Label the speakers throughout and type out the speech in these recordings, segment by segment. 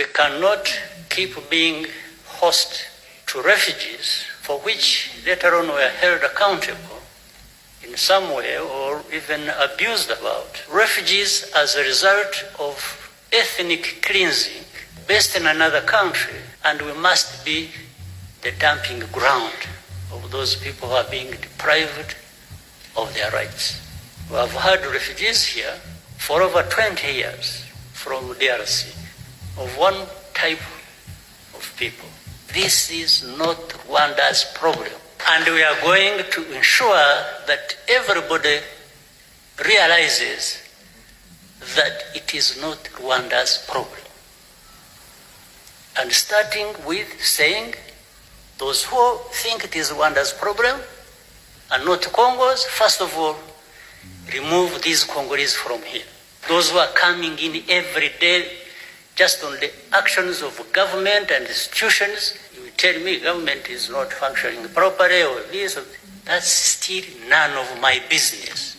Speaker 1: We cannot keep being host to refugees for which later on we are held accountable in some way or even abused about. Refugees as a result of ethnic cleansing based in another country, and we must be the dumping ground of those people who are being deprived of their rights. We have had refugees here for over 20 years from DRC of one type of people. This is not Rwanda's problem. And we are going to ensure that everybody realizes that it is not Rwanda's problem. And starting with saying, those who think it is Rwanda's problem and not Congo's, first of all, remove these Congolese from here. Those who are coming in every day just on the actions of government and institutions, you will tell me government is not functioning properly or this, or that's still none of my business.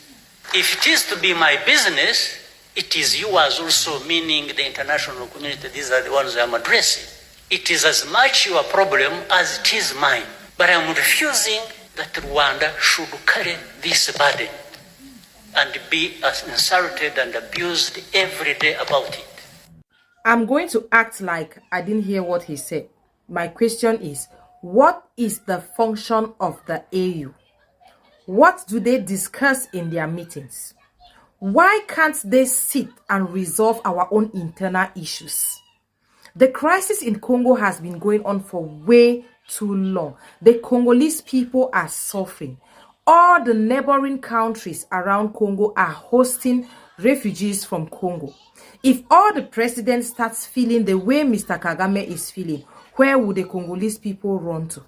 Speaker 1: If it is to be my business, it is yours also, meaning the international community. These are the ones I'm addressing. It is as much your problem as it is mine. But I'm refusing that Rwanda should carry this burden and be insulted and abused every day about it.
Speaker 2: I'm going to act like I didn't hear what he said. My question is, what is the function of the AU? What do they discuss in their meetings? Why can't they sit and resolve our own internal issues? The crisis in Congo has been going on for way too long. The Congolese people are suffering. All the neighboring countries around Congo are hosting refugees from Congo. If all the presidents start feeling the way Mr. Kagame is feeling, where would the Congolese people run to?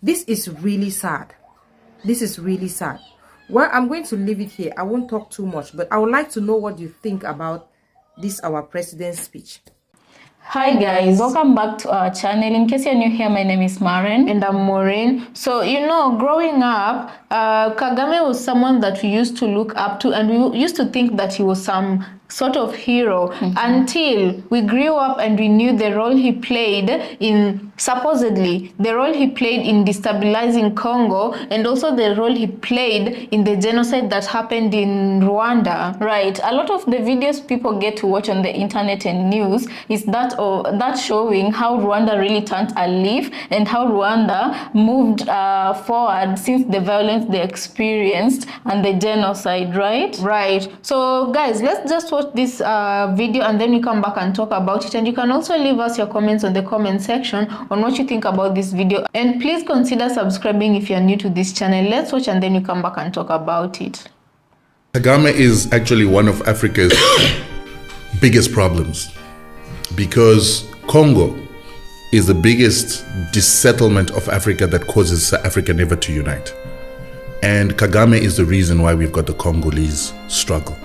Speaker 2: This is really sad. This is really sad. Well, I'm going to leave it here. I won't talk too much, but I would like to know what you think about this, our president's speech.
Speaker 3: Hi guys, welcome back to our channel. In case you're new here, my name is Maren. And I'm Maureen. So, you know, growing up, Kagame was someone that we used to look up to, and we used to think that he was some sort of hero until we grew up and we knew the role he played in, supposedly, the role he played in destabilizing Congo, and also the role he played in the genocide that happened in Rwanda, right? A lot of the videos people get to watch on the internet and news is that showing how Rwanda really turned a leaf and how Rwanda moved forward since the violence they experienced and the genocide, right? Right. So guys, let's just watch this video and then we come back and talk about it. And you can also leave us your comments on the comment section on what you think about this video. And please consider subscribing if you're new to this channel. Let's watch and then we come back and talk about it.
Speaker 4: Kagame is actually one of Africa's biggest problems, because Congo is the biggest dissettlement of Africa that causes Africa never to unite. And Kagame is the reason why we've got the Congolese struggle.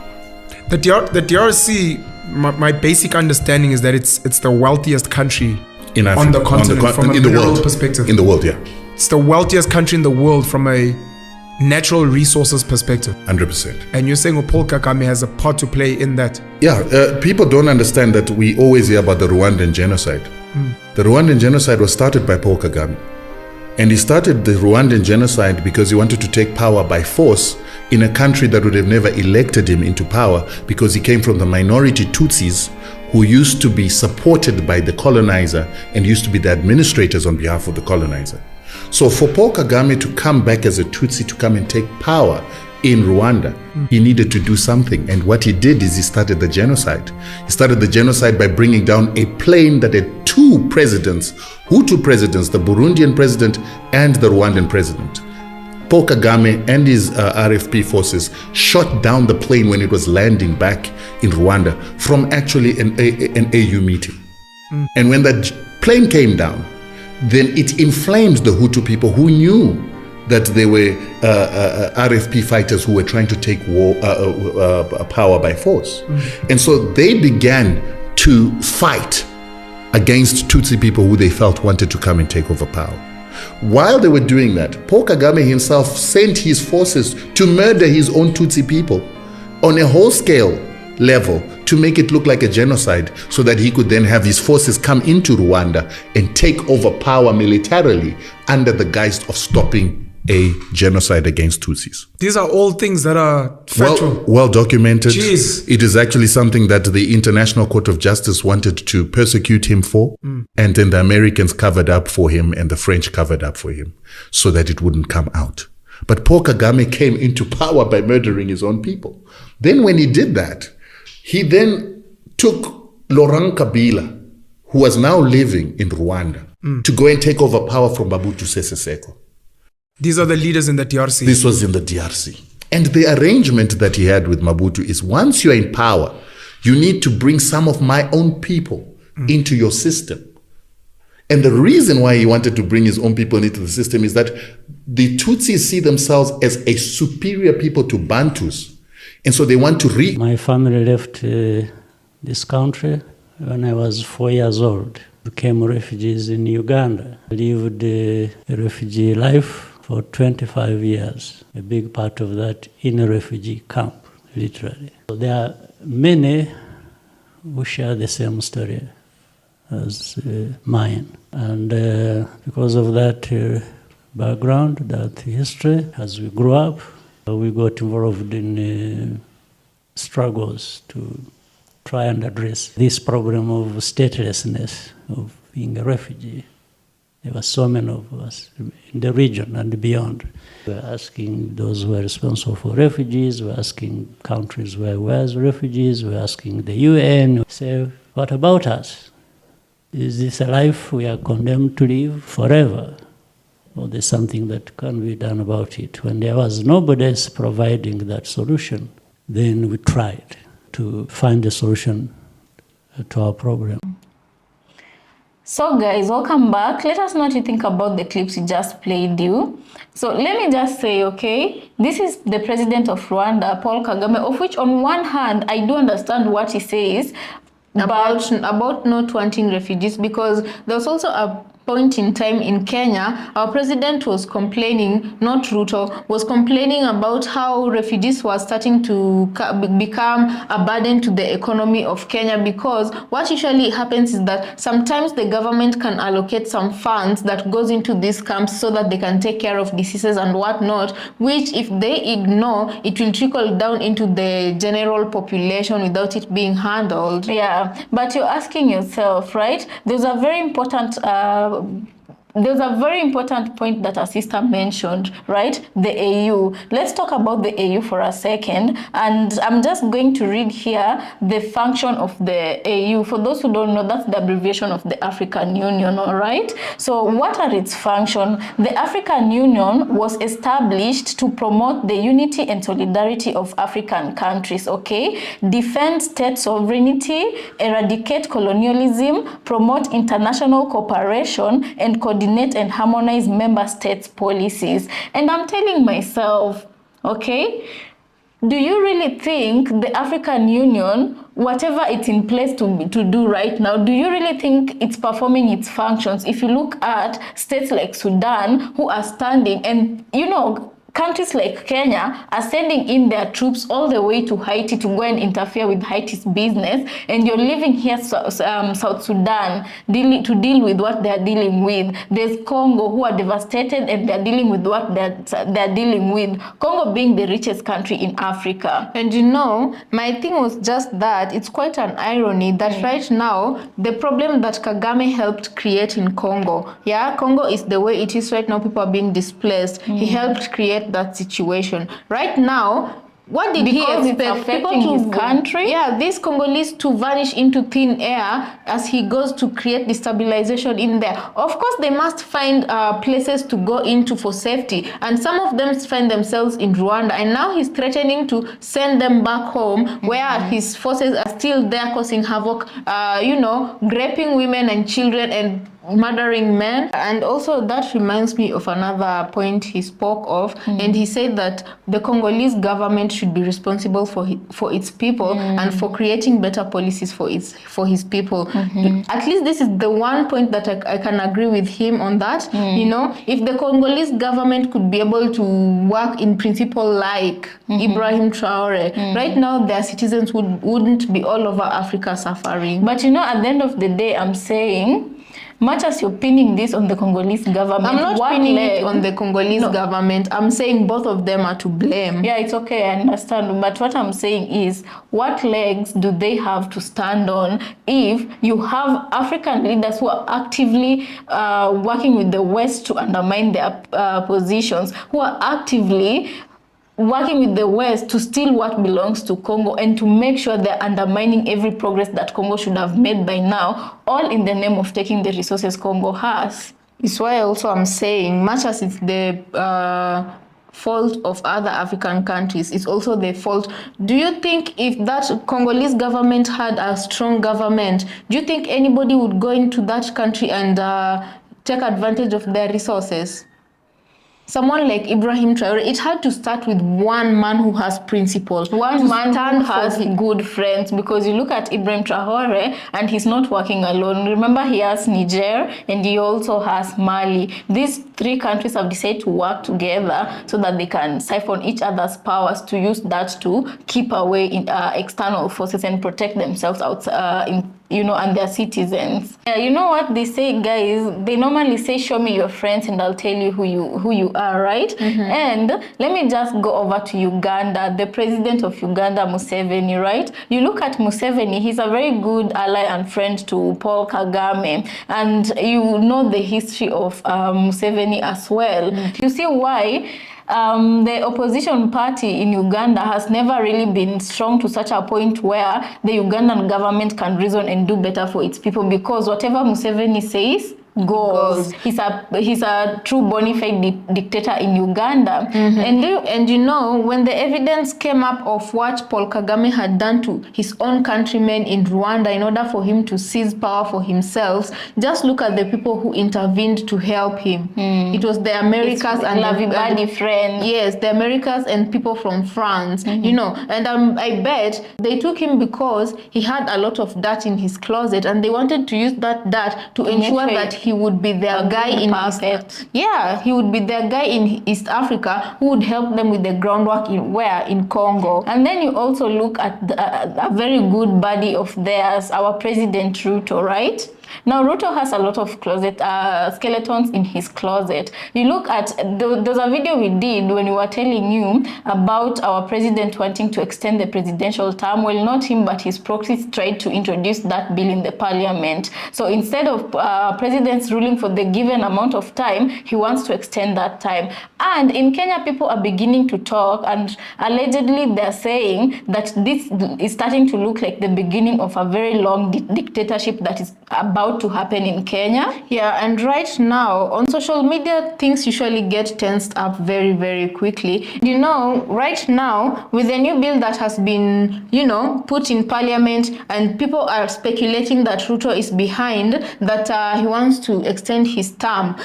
Speaker 5: The DRC, my basic understanding is that it's the wealthiest country
Speaker 4: in Africa,
Speaker 5: on the continent, from a mineral perspective.
Speaker 4: In the world, yeah.
Speaker 5: It's the wealthiest country in the world from a natural resources perspective.
Speaker 4: 100%.
Speaker 5: And you're saying Paul Kagame has a part to play in that?
Speaker 4: Yeah, people don't understand that we always hear about the Rwandan genocide. The Rwandan genocide was started by Paul Kagame. And he started the Rwandan genocide because he wanted to take power by force in a country that would have never elected him into power, because he came from the minority Tutsis who used to be supported by the colonizer and used to be the administrators on behalf of the colonizer. So for Paul Kagame to come back as a Tutsi to come and take power in Rwanda, he needed to do something. And what he did is he started the genocide. He started the genocide by bringing down a plane that had two presidents, Hutu presidents, the Burundian president and the Rwandan president. Paul Kagame and his RFP forces shot down the plane when it was landing back in Rwanda from actually an AU meeting. And when that plane came down, then it inflamed the Hutu people who knew that they were RFP fighters who were trying to take power by force. And so they began to fight against Tutsi people who they felt wanted to come and take over power. While they were doing that, Paul Kagame himself sent his forces to murder his own Tutsi people on a whole-scale level to make it look like a genocide so that he could then have his forces come into Rwanda and take over power militarily under the guise of stopping a genocide against Tutsis.
Speaker 5: These are all things that are factual.
Speaker 4: Well documented.
Speaker 5: Jeez.
Speaker 4: It is actually something that the International Court of Justice wanted to persecute him for. And then the Americans covered up for him and the French covered up for him so that it wouldn't come out. But Paul Kagame came into power by murdering his own people. Then when he did that, he then took Laurent Kabila, who was now living in Rwanda, to go and take over power from Mobutu Sese Seko.
Speaker 5: These are the leaders in the DRC.
Speaker 4: This was in the DRC. And the arrangement that he had with Mobutu is once you're in power, you need to bring some of my own people into your system. And the reason why he wanted to bring his own people into the system is that the Tutsis see themselves as a superior people to Bantus. And so they want to
Speaker 6: My family left this country when I was 4 years old. Became refugees in Uganda. Lived a refugee life for 25 years. A big part of that in a refugee camp, literally. So there are many who share the same story as mine. And because of that background, that history, as we grew up, we got involved in struggles to try and address this problem of statelessness, of being a refugee. There were so many of us in the region and beyond. We were asking those who were responsible for refugees, we were asking countries where we were as refugees, we were asking the UN, say, what about us? Is this a life we are condemned to live forever? Or there's something that can be done about it? When there was nobody else providing that solution, then we tried to find a solution to our problem.
Speaker 3: So guys, welcome back. Let us know what you think about the clips we just played you. So let me just say, okay, this is the president of Rwanda, Paul Kagame, of which on one hand, I do understand what he says about not wanting refugees, because there was also a point in time in Kenya, our president was complaining, not Ruto, was complaining about how refugees were starting to become a burden to the economy of Kenya, because what usually happens is that sometimes the government can allocate some funds that goes into these camps so that they can take care of diseases and whatnot, which if they ignore, it will trickle down into the general population without it being handled. Yeah, but you're asking yourself, right? There's a very important point that our sister mentioned, right? The AU. Let's talk about the AU for a second. And I'm just going to read here the function of the AU. For those who don't know, that's the abbreviation of the African Union, all right? So what are its functions? The African Union was established to promote the unity and solidarity of African countries, okay? Defend state sovereignty, eradicate colonialism, promote international cooperation, and coordinate and harmonize member states' policies. And I'm telling myself, okay, do you really think the African Union, whatever it's in place to do right now, do you really think it's performing its functions? If you look at states like Sudan, who are standing, and you know, countries like Kenya are sending in their troops all the way to Haiti to go and interfere with Haiti's business, and you're living here, South Sudan, to deal with what they're dealing with. There's Congo, who are devastated, and they're dealing with what they're dealing with. Congo being the richest country in Africa. And you know, my thing was just that it's quite an irony that right now, the problem that Kagame helped create in Congo, yeah, Congo is the way it is right now, people are being displaced. He helped create that situation. Right now, what did he expect? People to his country? Yeah, these Congolese to vanish into thin air as he goes to create destabilization in there. Of course, they must find places to go into for safety, and some of them find themselves in Rwanda, and now he's threatening to send them back home where his forces are still there causing havoc, you know, raping women and children and murdering men. And also that reminds me of another point he spoke of, and he said that the Congolese government should be responsible for its people and for creating better policies for his people. At least this is the one point that I can agree with him on that. You know, if the Congolese government could be able to work in principle like Ibrahim Traore, right now their citizens wouldn't be all over Africa suffering.
Speaker 2: But you know, at the end of the day, I'm saying, much as you're pinning this on the Congolese government,
Speaker 3: I'm not pinning it on the Congolese government. I'm saying both of them are to blame.
Speaker 2: Yeah, it's okay, I understand. But what I'm saying is, what legs do they have to stand on if you have African leaders who are actively working with the West to undermine their positions, who are actively working with the West to steal what belongs to Congo and to make sure they're undermining every progress that Congo should have made by now, all in the name of taking the resources Congo has.
Speaker 3: It's why also I'm saying, much as it's the fault of other African countries, it's also the fault. Do you think if that Congolese government had a strong government, do you think anybody would go into that country and take advantage of their resources? Someone like Ibrahim Traore, it had to start with one man who has principles.
Speaker 2: One man who has good friends, because you look at Ibrahim Traore and he's not working alone. Remember, he has Niger and he also has Mali. These three countries have decided to work together so that they can siphon each other's powers to use that to keep away external forces and protect themselves and their citizens. You know what they say, guys? They normally say, show me your friends and I'll tell you who you are, right? And let me just go over to Uganda. The president of Uganda, Museveni, right? You look at Museveni, he's a very good ally and friend to Paul Kagame. And you know the history of Museveni as well. You see why the opposition party in Uganda has never really been strong to such a point where the Ugandan government can reason and do better for its people, because whatever Museveni says goes. He's a true bona fide dictator in Uganda.
Speaker 3: And you know, when the evidence came up of what Paul Kagame had done to his own countrymen in Rwanda in order for him to seize power for himself, just look at the people who intervened to help him. It was the Americans and
Speaker 2: everybody friends.
Speaker 3: Yes, the Americans and people from France. You know, and I bet they took him because he had a lot of dirt in his closet, and they wanted to use that dirt to ensure that he would be their guy in he would be their guy in East Africa who would help them with the groundwork in Congo.
Speaker 2: And then you also look at a very good buddy of theirs, our President Ruto, right? Now, Ruto has a lot of skeletons in his closet. You look at, there's a video we did when we were telling you about our president wanting to extend the presidential term. Well, not him, but his proxies tried to introduce that bill in the parliament. So instead of presidents ruling for the given amount of time, he wants to extend that time. And in Kenya, people are beginning to talk, and allegedly they're saying that this is starting to look like the beginning of a very long dictatorship that is about to happen in Kenya.
Speaker 3: Yeah, and right now on social media, things usually get tensed up very, very quickly. You know, right now with the new bill that has been, put in parliament, and people are speculating that Ruto is behind, that he wants to extend his term.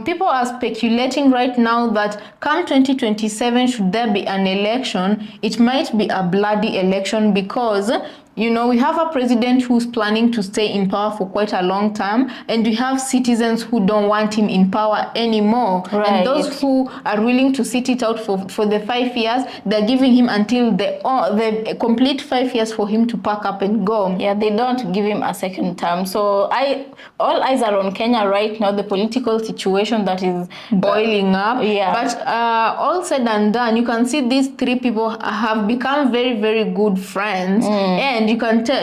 Speaker 3: People are speculating right now that come 2027, should there be an election, it might be a bloody election, because we have a president who's planning to stay in power for quite a long time, and we have citizens who don't want him in power anymore.
Speaker 2: Right.
Speaker 3: And those who are willing to sit it out for the 5 years, they're giving him until the complete 5 years for him to pack up and go.
Speaker 2: Yeah, they don't give him a second term. So all eyes are on Kenya right now, the political situation that is
Speaker 3: boiling up.
Speaker 2: Yeah.
Speaker 3: But all said and done, you can see these three people have become very, very good friends. And you can tell,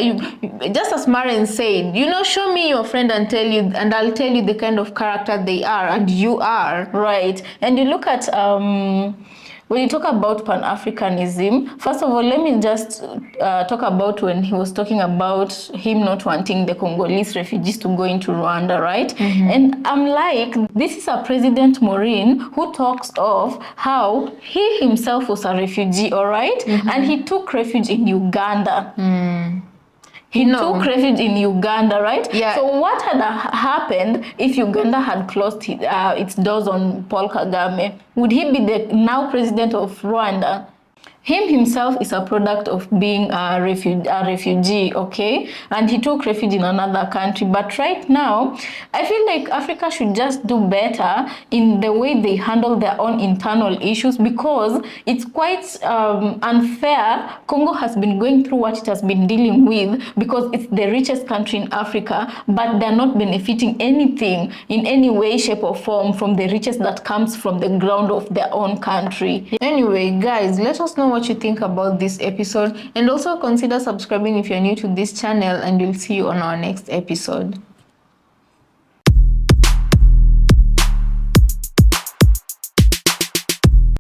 Speaker 3: just as Maren said, show me your friend and I'll tell you the kind of character they are, and you are.
Speaker 2: Right. And you look at when you talk about Pan-Africanism, first of all, let me just talk about when he was talking about him not wanting the Congolese refugees to go into Rwanda, right? And I'm like, this is a President Maureen who talks of how he himself was a refugee, all right? And he took refuge in Uganda. He took refuge in Uganda, right?
Speaker 3: Yeah.
Speaker 2: So what had happened if Uganda had closed its doors on Paul Kagame? Would he be the now president of Rwanda?
Speaker 3: Him himself is a product of being a refugee, okay? And he took refuge in another country. But right now, I feel like Africa should just do better in the way they handle their own internal issues, because it's quite unfair. Congo has been going through what it has been dealing with because it's the richest country in Africa, but they're not benefiting anything in any way, shape, or form from the riches that comes from the ground of their own country. Anyway, guys, let us know what you think about this episode, and also consider subscribing if you're new to this channel, and we'll see you on our next episode.